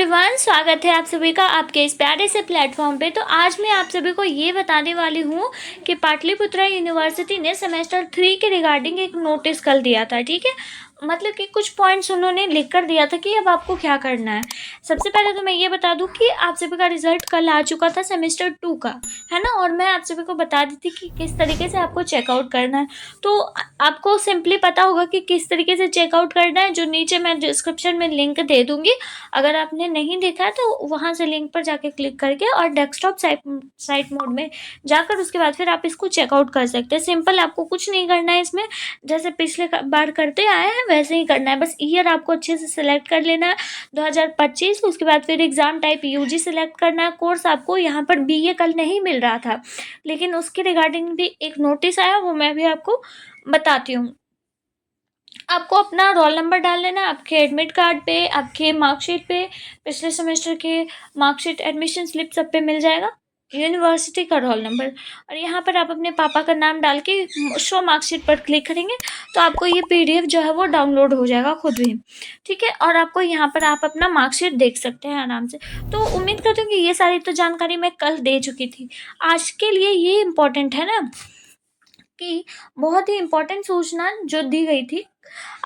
Everyone, स्वागत है आप सभी का आपके इस प्यारे से प्लेटफॉर्म पे। तो आज मैं आप सभी को ये बताने वाली हूँ कि पाटलिपुत्रा यूनिवर्सिटी ने सेमेस्टर 3 के रिगार्डिंग एक नोटिस कल दिया था। ठीक है, मतलब कि कुछ पॉइंट्स उन्होंने लिख कर दिया था कि अब आपको क्या करना है। सबसे पहले तो मैं ये बता दूं कि आप सभी का रिजल्ट कल आ चुका था सेमेस्टर 2 का, है ना। और मैं आप सभी को बता दी थी कि किस तरीके से आपको चेकआउट करना है। तो आपको सिंपली पता होगा कि किस तरीके से चेकआउट करना है, जो नीचे मैं डिस्क्रिप्शन में लिंक दे दूंगी। अगर आपने नहीं देखा है तो वहाँ से लिंक पर जाके क्लिक करके और डेस्कटॉप साइट मोड में जाकर उसके बाद फिर आप इसको चेकआउट कर सकते हैं। सिंपल, आपको कुछ नहीं करना है इसमें, जैसे पिछले बार करते आए हैं वैसे ही करना है। बस ईयर आपको अच्छे से सिलेक्ट कर लेना है 2025। उसके बाद फिर एग्जाम टाइप यूजी सिलेक्ट करना है। कोर्स आपको यहाँ पर बीए कल नहीं मिल रहा था, लेकिन उसके रिगार्डिंग भी एक नोटिस आया, वो मैं भी आपको बताती हूँ। आपको अपना रोल नंबर डाल लेना, आपके एडमिट कार्ड पे, आपके मार्कशीट पे, पिछले सेमेस्टर के मार्कशीट, एडमिशन स्लिप सब पे मिल जाएगा यूनिवर्सिटी का रोल नंबर। और यहाँ पर आप अपने पापा का नाम डाल के शो मार्कशीट पर क्लिक करेंगे तो आपको ये पीडीएफ जो है वो डाउनलोड हो जाएगा खुद भी। ठीक है, और आपको यहाँ पर आप अपना मार्कशीट देख सकते हैं आराम से। तो उम्मीद करती हूँ कि ये सारी तो जानकारी मैं कल दे चुकी थी। आज के लिए ये इम्पोर्टेंट है ना कि बहुत ही इम्पोर्टेंट सूचना जो दी गई थी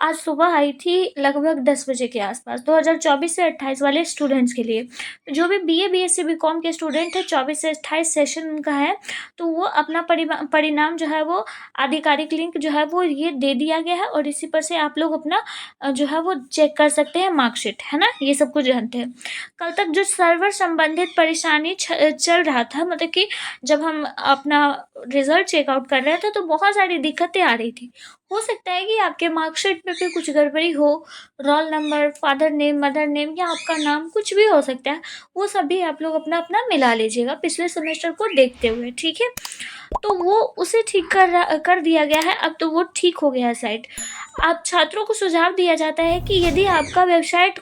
आज सुबह आई थी लगभग 10 बजे के आसपास, 2024 से 28 वाले स्टूडेंट्स के लिए। जो भी बीए बीएससी बीकॉम के स्टूडेंट है, 24 से 28 सेशन उनका है, तो वो अपना परिणाम जो है वो आधिकारिक लिंक जो है वो ये दे दिया गया है। और इसी पर से आप लोग अपना जो है वो चेक कर सकते हैं मार्कशीट, है ना। ये सब कुछ जानते हैं। कल तक जो सर्वर संबंधित परेशानी चल रहा था, मतलब कि जब हम अपना रिजल्ट चेकआउट कर रहे थे तो बहुत सारी दिक्कतें आ रही थी। हो सकता है कि आपके मार्कशीट में भी कुछ गड़बड़ी हो, roll number, father name, mother name या आपका नाम कुछ भी हो सकता है। वो सभी आप लोग अपना अपना मिला लीजिएगा पिछले सेमेस्टर को देखते हुए। ठीक है, तो वो उसे ठीक कर दिया गया है। अब तो वो ठीक हो गया है साइट। आप छात्रों को सुझाव दिया जाता है कि यदि आपका वेबसाइट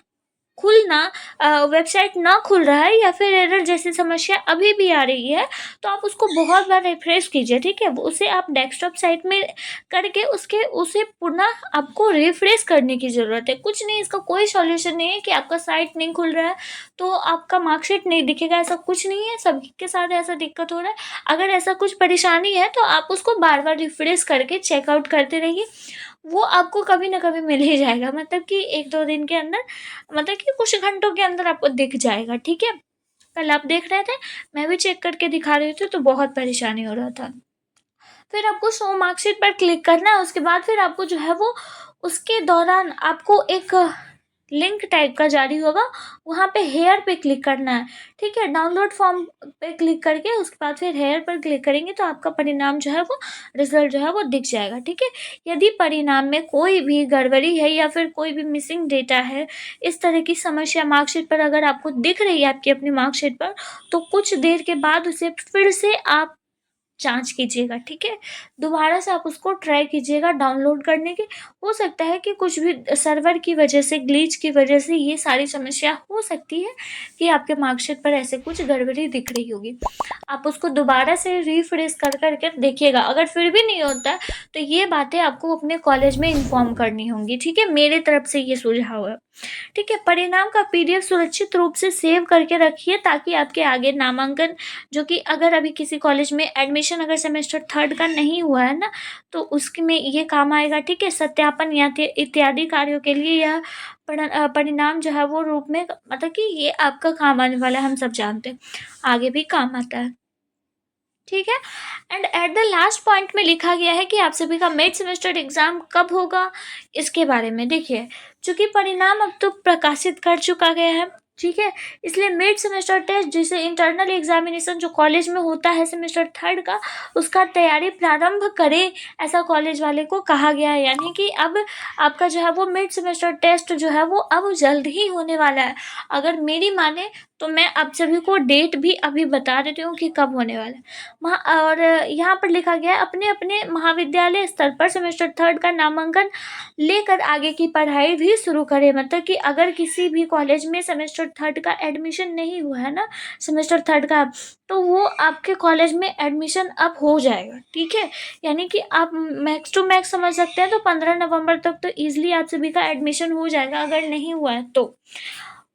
ना खुल रहा है या फिर एरर जैसी समस्या अभी भी आ रही है तो आप उसको बहुत बार रिफ्रेश कीजिए। ठीक है, उसे आप डेस्कटॉप साइट में करके उसे पुनः आपको रिफ्रेश करने की ज़रूरत है। कुछ नहीं, इसका कोई सॉल्यूशन नहीं है कि आपका साइट नहीं खुल रहा है तो आपका मार्कशीट नहीं दिखेगा। ऐसा कुछ नहीं है, सबके साथ ऐसा दिक्कत हो रहा है। अगर ऐसा कुछ परेशानी है तो आप उसको बार बार रिफ्रेश करके चेकआउट करते रहिए, वो आपको कभी ना कभी मिल ही जाएगा। मतलब कि 1-2 दिन के अंदर, मतलब कि कुछ घंटों के अंदर आपको दिख जाएगा। ठीक है, कल आप देख रहे थे, मैं भी चेक करके दिखा रही थी तो बहुत परेशानी हो रहा था। फिर आपको शो मार्कशीट पर क्लिक करना है। उसके बाद फिर आपको जो है वो उसके दौरान आपको एक लिंक टाइप का जारी होगा, वहाँ पे हेयर पे क्लिक करना है। ठीक है, डाउनलोड फॉर्म पे क्लिक करके उसके बाद फिर हेयर पर क्लिक करेंगे तो आपका परिणाम जो है वो, रिजल्ट जो है वो दिख जाएगा। ठीक है, यदि परिणाम में कोई भी गड़बड़ी है या फिर कोई भी मिसिंग डेटा है, इस तरह की समस्या मार्कशीट पर अगर आपको दिख रही है आपकी अपनी मार्कशीट पर, तो कुछ देर के बाद उसे फिर से आप जाँच कीजिएगा। ठीक है, दोबारा से आप उसको ट्राई कीजिएगा डाउनलोड करने की। हो सकता है कि कुछ भी सर्वर की वजह से, ग्लिच की वजह से ये सारी समस्या हो सकती है कि आपके मार्कशीट पर ऐसे कुछ गड़बड़ी दिख रही होगी। आप उसको दोबारा से रिफ्रेश कर देखिएगा। अगर फिर भी नहीं होता है तो ये बातें आपको अपने कॉलेज में इन्फॉर्म करनी होंगी। ठीक है, मेरे तरफ से ये सुझाव है। ठीक है, परिणाम का पीडीएफ सुरक्षित रूप से सेव करके रखिए ताकि आपके आगे नामांकन, जो कि अगर अभी किसी कॉलेज में एडमिशन अगर सेमेस्टर 3 का नहीं हुआ है ना, तो उसके में ये काम आएगा। ठीक है, सत्यापन या इत्यादि कार्यों के लिए यह परिणाम जो है वो रूप में, मतलब कि ये आपका काम आने वाला है। हम सब जानते हैं आगे भी काम आता है। ठीक है, and at the last point में लिखा गया है कि आप सभी का मिड सेमेस्टर एग्जाम कब होगा, इसके बारे में देखिए। चूंकि परिणाम अब तो प्रकाशित कर चुका गया है, ठीक है, इसलिए मिड सेमेस्टर टेस्ट, जिसे इंटरनल एग्जामिनेशन जो कॉलेज में होता है सेमेस्टर 3 का, उसका तैयारी प्रारंभ करें, ऐसा कॉलेज वाले को कहा गया है। यानी कि अब आपका जो है वो मिड सेमेस्टर टेस्ट जो है वो अब जल्द ही होने वाला है। अगर मेरी माने तो मैं आप सभी को डेट भी अभी बता देती हूँ कि कब होने वाला है। और यहाँ पर लिखा गया है, अपने अपने महाविद्यालय स्तर पर सेमेस्टर 3 का नामांकन लेकर आगे की पढ़ाई भी शुरू करें। मतलब कि अगर किसी भी कॉलेज में सेमेस्टर 3 का एडमिशन नहीं हुआ है ना, सेमेस्टर 3 का, तो वो आपके कॉलेज में एडमिशन अब हो जाएगा। ठीक है, यानी कि आप मैक्स टू मैक्स समझ सकते हैं तो 15 नवंबर तक तो ईजिली आप सभी का एडमिशन हो जाएगा अगर नहीं हुआ है तो।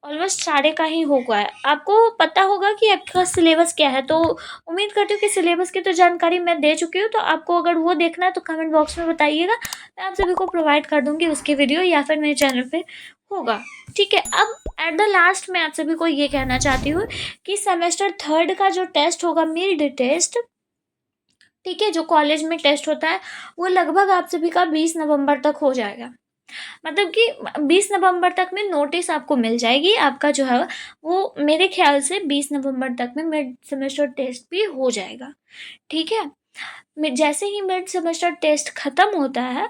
ऑलमोस्ट सारे का ही हो गया है। आपको पता होगा कि आपका सिलेबस क्या है, तो उम्मीद करती हूँ कि सिलेबस की तो जानकारी मैं दे चुकी हूँ, तो आपको अगर वो देखना है तो कमेंट बॉक्स में बताइएगा, मैं आप सभी को प्रोवाइड कर दूँगी उसकी वीडियो, या फिर मेरे चैनल पे होगा। ठीक है, अब एट द लास्ट मैं आप सभी को ये कहना चाहती हूँ कि सेमेस्टर थर्ड का जो टेस्ट होगा, मिड टेस्ट, ठीक है, जो कॉलेज में टेस्ट होता है, वो लगभग आप सभी का 20 नवंबर तक हो जाएगा। मतलब कि 20 नवंबर तक में नोटिस आपको मिल जाएगी, आपका जो है वो मेरे ख्याल से 20 नवंबर तक में मिड सेमेस्टर टेस्ट भी हो जाएगा। ठीक है, जैसे ही मिड सेमेस्टर टेस्ट खत्म होता है,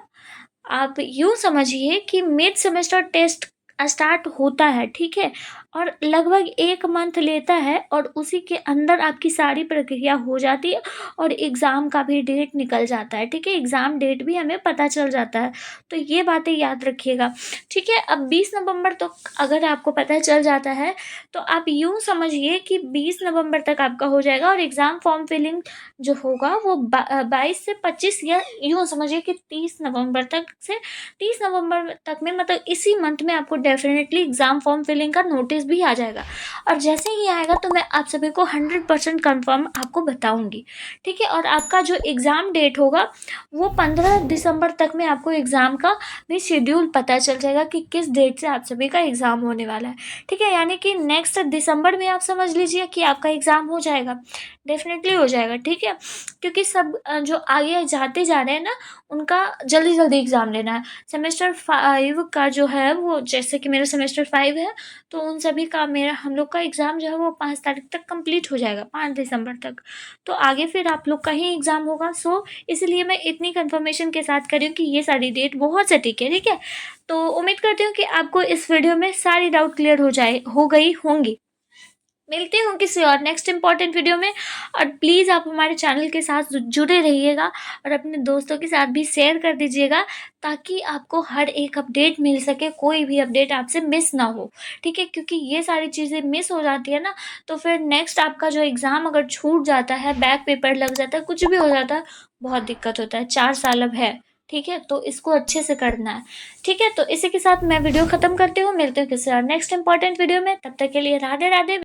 आप यूँ समझिए कि मिड सेमेस्टर टेस्ट स्टार्ट होता है, ठीक है, और लगभग 1 मंथ लेता है, और उसी के अंदर आपकी सारी प्रक्रिया हो जाती है, और एग्ज़ाम का भी डेट निकल जाता है, ठीक है, एग्ज़ाम डेट भी हमें पता चल जाता है। तो ये बातें याद रखिएगा, ठीक है। अब 20 नवंबर तक अगर आपको पता चल जाता है, तो आप यूँ समझिए कि 20 नवंबर तक आपका हो जाएगा, और एग्ज़ाम फॉर्म फिलिंग जो होगा वो 22 से 25, या यूँ समझिए कि 30 नवंबर तक से 30 नवंबर तक में, मतलब इसी मंथ में आपको डेफिनेटली एग्ज़ाम फॉर्म फिलिंग का नोटिस भी आ जाएगा। और जैसे ही आएगा तो मैं आप सभी को 100% कन्फर्म आपको बताऊँगी, ठीक है। और आपका जो एग्ज़ाम डेट होगा वो 15 दिसंबर तक में आपको एग्ज़ाम का भी शेड्यूल पता चल जाएगा कि किस डेट से आप सभी का एग्ज़ाम होने वाला है, ठीक है। यानी कि नेक्स्ट दिसंबर में आप समझ लीजिए कि आपका एग्ज़ाम हो जाएगा, डेफिनेटली हो जाएगा, ठीक है। क्योंकि सब जो आगे जाते जा रहे हैं ना, उनका जल्दी-जल्दी एग्ज़ाम लेना है। सेमेस्टर 5 का जो है वो, जैसे कि मेरा सेमेस्टर 5 है, तो उन सभी का हम लोग का एग्ज़ाम जो है वो 5 तारीख तक कंप्लीट हो जाएगा, 5 दिसंबर तक। तो आगे फिर आप लोग का ही एग्ज़ाम होगा, सो इसलिए मैं इतनी कन्फर्मेशन के साथ कह रही हूँ कि ये सारी डेट बहुत सटीक है, ठीक है। तो उम्मीद करती हूँ कि आपको इस वीडियो में सारी डाउट क्लियर हो गई होंगी। मिलती हूँ किसी और नेक्स्ट इम्पॉर्टेंट वीडियो में, और प्लीज़ आप हमारे चैनल के साथ जुड़े रहिएगा, और अपने दोस्तों के साथ भी शेयर कर दीजिएगा, ताकि आपको हर एक अपडेट मिल सके, कोई भी अपडेट आपसे मिस ना हो, ठीक है। क्योंकि ये सारी चीज़ें मिस हो जाती है ना, तो फिर नेक्स्ट आपका जो एग्ज़ाम अगर छूट जाता है, बैक पेपर लग जाता है, कुछ भी हो जाता है, बहुत दिक्कत होता है। 4 साल अब है, ठीक है, तो इसको अच्छे से करना है, ठीक है। तो इसी के साथ मैं वीडियो ख़त्म करती हूँ, मिलती हूँ किसी और नेक्स्ट इम्पॉर्टेंट वीडियो में, तब तक के लिए राधे राधे।